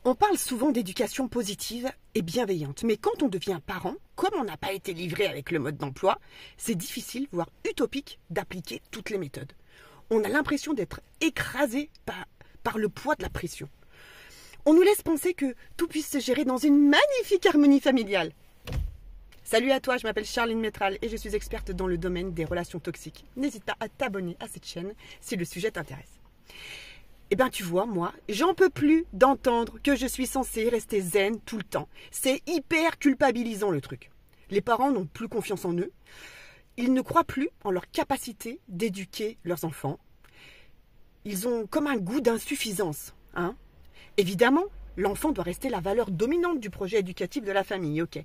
On parle souvent d'éducation positive et bienveillante, mais quand on devient parent, comme on n'a pas été livré avec le mode d'emploi, c'est difficile, voire utopique, d'appliquer toutes les méthodes. On a l'impression d'être écrasé par le poids de la pression. On nous laisse penser que tout puisse se gérer dans une magnifique harmonie familiale. Salut à toi, je m'appelle Charline Métral et je suis experte dans le domaine des relations toxiques. N'hésite pas à t'abonner à cette chaîne si le sujet t'intéresse. Eh bien, tu vois, moi, j'en peux plus d'entendre que je suis censée rester zen tout le temps. C'est hyper culpabilisant, le truc. Les parents n'ont plus confiance en eux. Ils ne croient plus en leur capacité d'éduquer leurs enfants. Ils ont comme un goût d'insuffisance, hein. Évidemment, l'enfant doit rester la valeur dominante du projet éducatif de la famille, ok.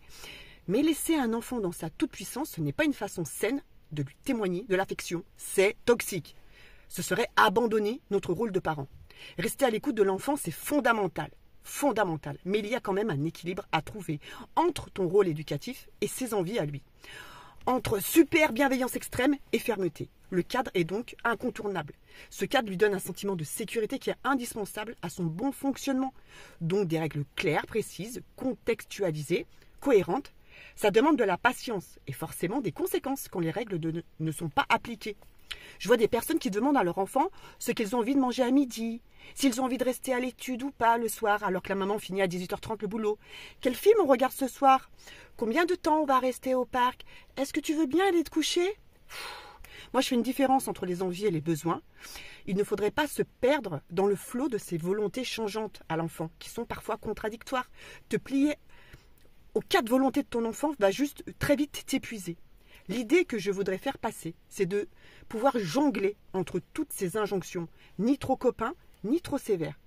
Mais laisser un enfant dans sa toute-puissance, ce n'est pas une façon saine de lui témoigner de l'affection. C'est toxique. Ce serait abandonner notre rôle de parent. Rester à l'écoute de l'enfant, c'est fondamental. Fondamental. Mais il y a quand même un équilibre à trouver entre ton rôle éducatif et ses envies à lui. Entre super bienveillance extrême et fermeté. Le cadre est donc incontournable. Ce cadre lui donne un sentiment de sécurité qui est indispensable à son bon fonctionnement. Donc des règles claires, précises, contextualisées, cohérentes. Ça demande de la patience et forcément des conséquences quand les règles ne sont pas appliquées. Je vois des personnes qui demandent à leur enfant ce qu'ils ont envie de manger à midi, s'ils ont envie de rester à l'étude ou pas le soir alors que la maman finit à 18h30 le boulot. Quel film on regarde ce soir? Combien de temps on va rester au parc? Est-ce que tu veux bien aller te coucher? Moi, je fais une différence entre les envies et les besoins. Il ne faudrait pas se perdre dans le flot de ces volontés changeantes à l'enfant, qui sont parfois contradictoires. Te plier aux quatre volontés de ton enfant va juste très vite t'épuiser. L'idée que je voudrais faire passer, c'est de pouvoir jongler entre toutes ces injonctions, ni trop copains, ni trop sévères.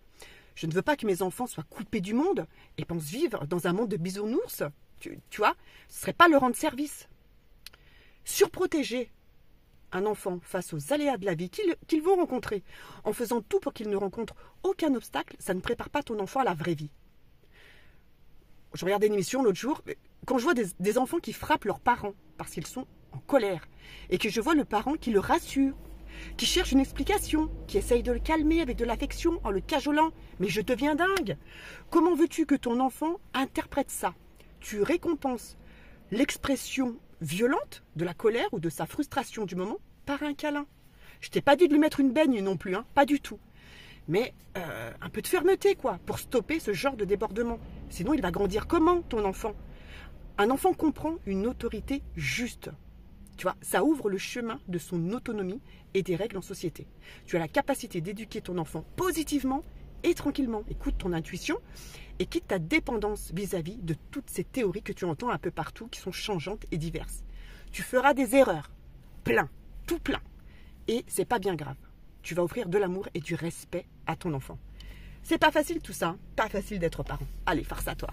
Je ne veux pas que mes enfants soient coupés du monde et pensent vivre dans un monde de bisounours. Tu vois, ce ne serait pas leur rendre service. Surprotéger un enfant face aux aléas de la vie qu'ils vont rencontrer, en faisant tout pour qu'il ne rencontre aucun obstacle, ça ne prépare pas ton enfant à la vraie vie. Je regardais une émission l'autre jour, quand je vois des enfants qui frappent leurs parents parce qu'ils sont en colère, et que je vois le parent qui le rassure, qui cherche une explication, qui essaye de le calmer avec de l'affection en le cajolant, mais je deviens dingue. Comment veux-tu que ton enfant interprète ça? Tu récompenses l'expression violente de la colère ou de sa frustration du moment par un câlin. Je t'ai pas dit de lui mettre une baigne non plus, hein, pas du tout. Mais un peu de fermeté, quoi, pour stopper ce genre de débordement. Sinon, il va grandir comment, ton enfant? Un enfant comprend une autorité juste. Tu vois, ça ouvre le chemin de son autonomie et des règles en société. Tu as la capacité d'éduquer ton enfant positivement et tranquillement. Écoute ton intuition et quitte ta dépendance vis-à-vis de toutes ces théories que tu entends un peu partout, qui sont changeantes et diverses. Tu feras des erreurs, plein, tout plein. Et c'est pas bien grave. Tu vas offrir de l'amour et du respect à ton enfant. C'est pas facile tout ça, hein. Pas facile d'être parent. Allez, farce à toi.